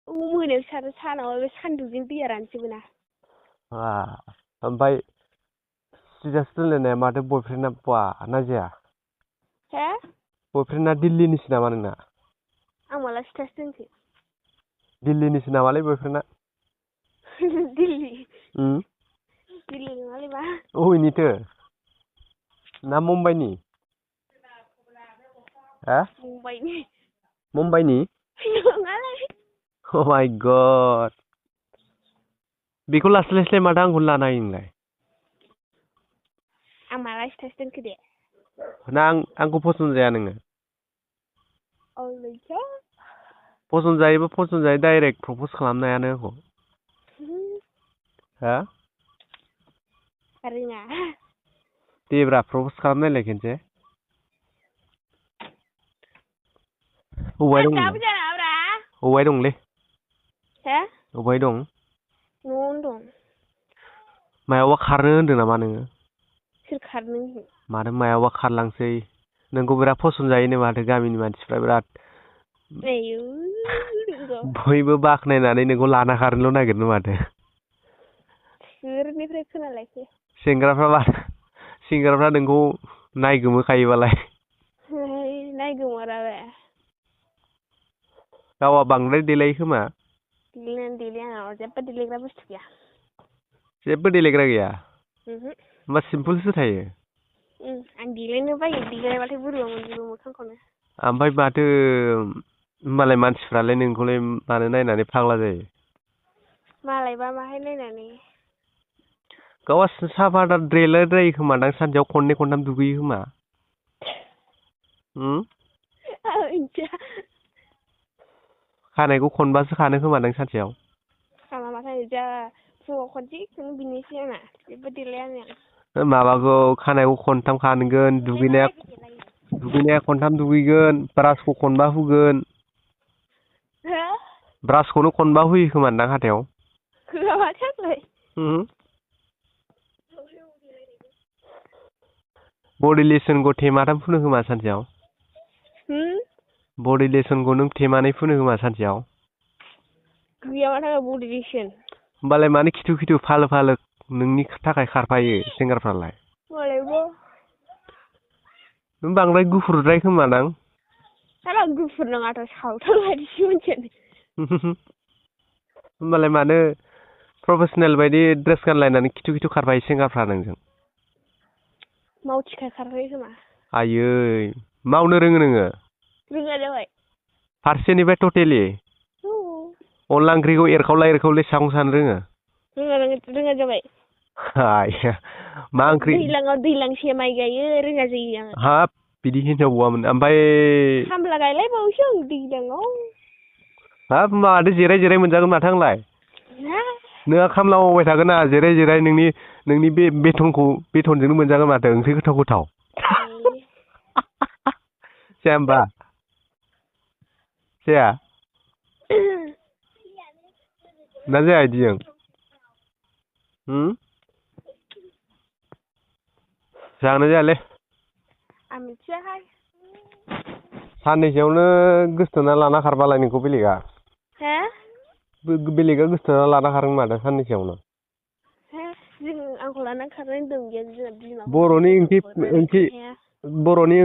मोनायाव सारो सानाव बे सान्दुंजों दैया रानजोबो ना। ओमफ्राय स्टेटास दोनलायनाया माथो बयफ्रेन्डना बा ना जाया? हे? बयफ्रेन्डना दिल्लीनिसो नामा नोंना? आं माला स्टेटास दोनखो? दिल्लीनिसो नामालै बयफ्रेन्डना? दिल्ली उम दिल्ली नङालै मा? अबेनिथो? ना मुम्बाइनि? हा? मुम्बाइनि। मुम्बाइनि? नङालै। अ माइ गड। बेखौ लास्लायस्लाय माथो आंखौनो लानो हायो नोंलाय? आं माला स्टेटास दोनखो दे? ना आंखौ फसन जाया नोङो? औलैसो। फसन जायोबा फसन जायो डाइरेक्ट प्रपस खालामनो हायानो आंखौ। हा? रोङा। देब्रा प्रपस खालामनायलाय खेनसे। अबावहाय दं नोंलाय? गाबो जानाङाब्रा। अबावहाय दंलै? हे? अबावहाय दं? न'आवनो दं। मायावबा खारनो होनदों नामा नोङो? सोर खारनो होनदों? माथो मायावबा खारलांसै नोंखौ बिराद फसन जायोनो माथो गामिनि मानसिफ्रा बिराद। आयौ नंगौ। बयबो बाख्नायनानै नोंखौ लाना खारनोल' नागिरनो माथो। सोरनिफ्राय खोनालायखो? सेंग्राफ्रा नोंखौ नायगोमोखायोबालाय। नायगोमारा बे। गावहा बांद्राय देलायो खोमा? देलायनायानो देलाया आंनाव जेबो देलायग्रा बुस्थु गैया। जेबो देलायग्रा गैया? ओहो। होमबा सिम्पोलसो थायो? आं देलायनो बायो देलायबाथाय बोरैबा मोनजोबो मोखांखौनो। ओमफ्राय माथो होमबालाय मानसिफ्रालाय नोंखौलाय मानो नायनानै फाग्ला जायो? मालायबा माहाय नायनानै। गावहा साफा देलायद्रायो खोमादां सानसेयाव खननै खनथाम दुगैयो खोमा? आं मिथिया। खानायखौ खनबासो खानो खोमादां सानसेयाव? खाना माथो जा फुङाव खनसे बिनोसै आंना जेबो देलायानो आं। माबाखौ खानायखौ खनथाम खानगोन दुगैनाया खनथाम दुगैगोन ब्रासखौ खनबा हुगोन। हो? ब्रासखौनो खनबा हुयो खोमादां हाथायाव? होआ माथो आंलाय। बडि लेसनखौ थेमाथाम फुनो खोमा सानसेयाव? बडि लेसनखौ नों थेमानै फुनो खोमा सानसेयाव? गैया माथो आंनाव बडि लेसन। होमबालाय मानो खिथु खिथु फालो फालो नोंनि थाखाय खारफायो सेंग्राफ्रालाय? मालायबा। नों बांद्राय गुफुरद्राय खोमादां? साला आं गुफुर नङाथ' सावथाल बायदिसो मानसियानो। होमबालाय मानो प्रफेसनेल बायदि ड्रेस गानलायनानै खिथु खिथु खारफायो सेंग्राफ्रा नोंजों? मावथिखाय खारफायो खोमा। आयै मावनो रोङो नोङो? रोङा जाबाय। फारसेनिफ्राय टटेलि? अनला ओंख्रिखौ एरखावला सागं सानो रोङो? रोङा जाबाय। आया मा ओंख्रि? दैज्लांसे माइ गायो रोङा जायो आङो। हाब बिदि हिनजावबामोन ओमफ्राय खामला गायलायबावोसो आं दैज्लाङाव। हाब माथो जिराय जिराय मोनजागोन माथो आंलाय? नोंहा खामला मावबाय थागोन आं जिराय जिराय नोंनि बे बेथनजोंनो मोनजागोन माथो ओंख्रि गोथाव गोथाव। जाया होमबा? जाया? ना जाया इदिजों? जागोन ना जायालै? आं मिथियाहाय। साननैसोआवनो गोसोथोना लाना खारबालाय नोंखौ बेलेगा? हो? बेलेगा गोसोथोना लाना खारगोन माथो साननैसोआवनो? आंखौ लानानै खारनो होनदों बर'नि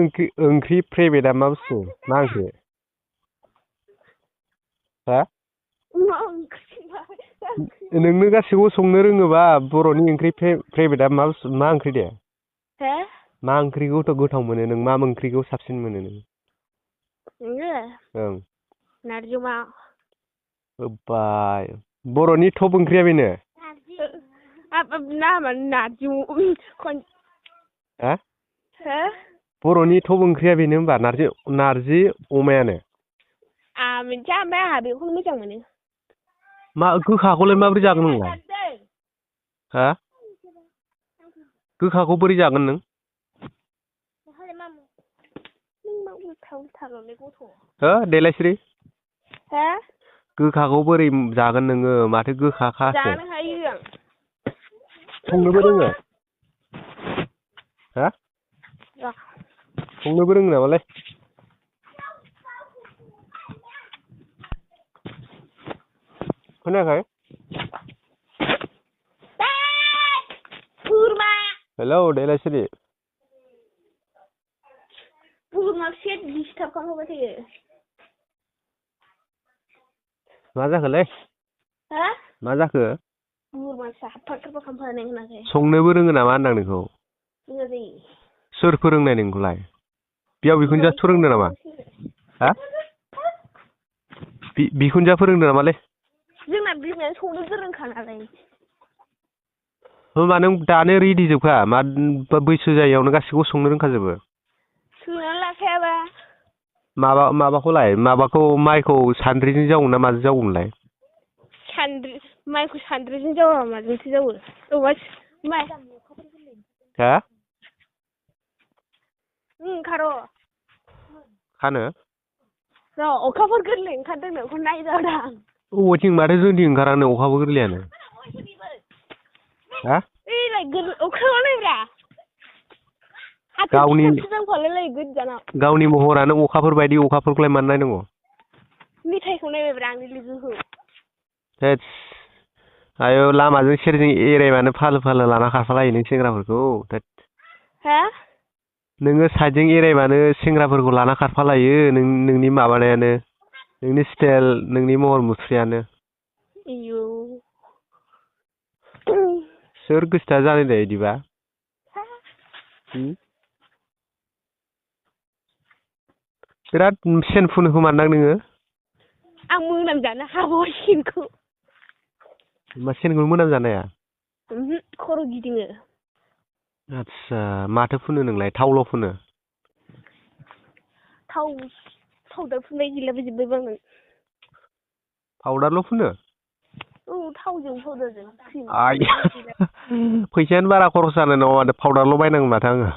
ओंख्रि फेभरेटआ मा बुस्थु? मा ओंख्रि? हा? मा ओंख्रि? नोंनो गासिखौबो संनो रोङोबा बर'नि ओंख्रि फेभरेटआ मा ओंख्रि दे? हो? मा ओंख्रिखौ गोथाव मोनो नों मा ओंख्रिखौ साबसिन मोनो नों? ओं। नारजि अमा। होब्बाय बर'नि टप ओंख्रिया बेनो? नामानो नारजि हा? हो? बर'नि टप ओंख्रिया बेनो होनबा नारजि अमायानो? आं मिथिया ओमफ्राय आंहा बेखौनो मोजां मोनो। मा गोखाखौलाय माबोरै जागोन नोंलाय? हा? गोखाखौ बोरै जागोन नों? हो देलायस्रि? हो? गोखाखौ बोरै जागोन नोङो माथो गोखाखासो? जानो हायो आं। संनोबो रोङो? हा? संनोबो रोङो नामालै? खोनायाखै? बोरमा हेलौ देलाय सिरि। बोरमा फिसाया डिस्टार्ब खालामबाय थायो। मा जाखोलै? हा? मा जाखो? बोरमा फिसा हाबफा खालामफानाय होनाखै? संनोबो रोङो नामा होनदां नोंखौ? रोङा जायो। सोर फोरोंनाय नोंखौलाय? बिहाव बिखुनजोआ फोरोंदों नामा? हा? बिखुनजोआ फोरोंदों नामालै? जोंना बिमाया संनो गोरोंखा नालाय। होमबा नों दानो रेडि जोबखा मा बैसो जायैयावनो गासिखौबो संनो रोंखाजोबो? सोंनानै लाखायाबा। माबाखौलाय माबाखौ माइखौ सान्द्रिजों जावो ना माजों जावोमोनलाय? माइखौ सान्द्रिजों जावा माजोंसो जावो? माइ हा? ओंखार'। खानो? र' अखाफोर गोरलै ओंखारदों बेखौ नायदावदां। अबेथिं माथो जोंथिं ओंखारानो अखाबो गोरलैयानो। हा? अख्राङाव नायब्रा। गावनि महरानो अखाफोर बायदि अखाफोरखौलाय मानो नायनांगौ? मेथाइखौ नायबायब्रा आंनि लोगोखौ। थोदस आयौ लामाजों सेरजों एरायबानो फालो लाना खारफालायो नों सेंग्राफोरखौ थोद। हा? नोङो साइडजों एरायबानो सेंग्राफोरखौ लाना खारफालायो नोंनि माबानायानो नोंनि स्टाइल नोंनि महर मुस्रियानो। आयौ। सोर गोसोथोआ जानाय दे इदिबा? बिराद सेन फुनो खोमादां नोङो? आं मोनामजानो हागौ सेनखौ। मा सेनखौ मोनामजानो हाया? खर' गिदिङो। आदसा माथो फुनो नोंलाय थावल' फुनो? थावदार फुननाय गैलाबायजोबबायबो आङो। पाउदारल' फुनो? औ थावजों पाउदारजों। फैसायानो बारा खरस जानाय नङा माथो पाउदारल' बायनांगोन माथो आङो।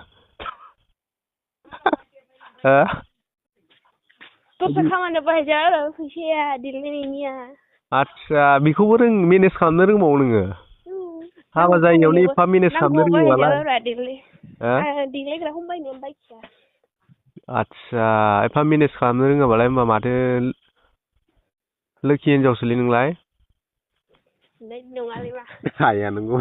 हो? दस्रा खामानियाव बाहायजाया आरो फैसाया देलायनायनिया। आदसा बेखौबो मेनेज खालामनो रोंबावो नोङो? हाबा जायैयावनो एफा मेनेज खालामनो रोङोबालाय। देलायग्राखौनो बायनायानो बायखाया। आदसा एफा मेनेज खालामनो रोङाबालाय होनबा माथो लोखि हिनजावसोलै नोंलाय? नङालै मा। आया नंगौ।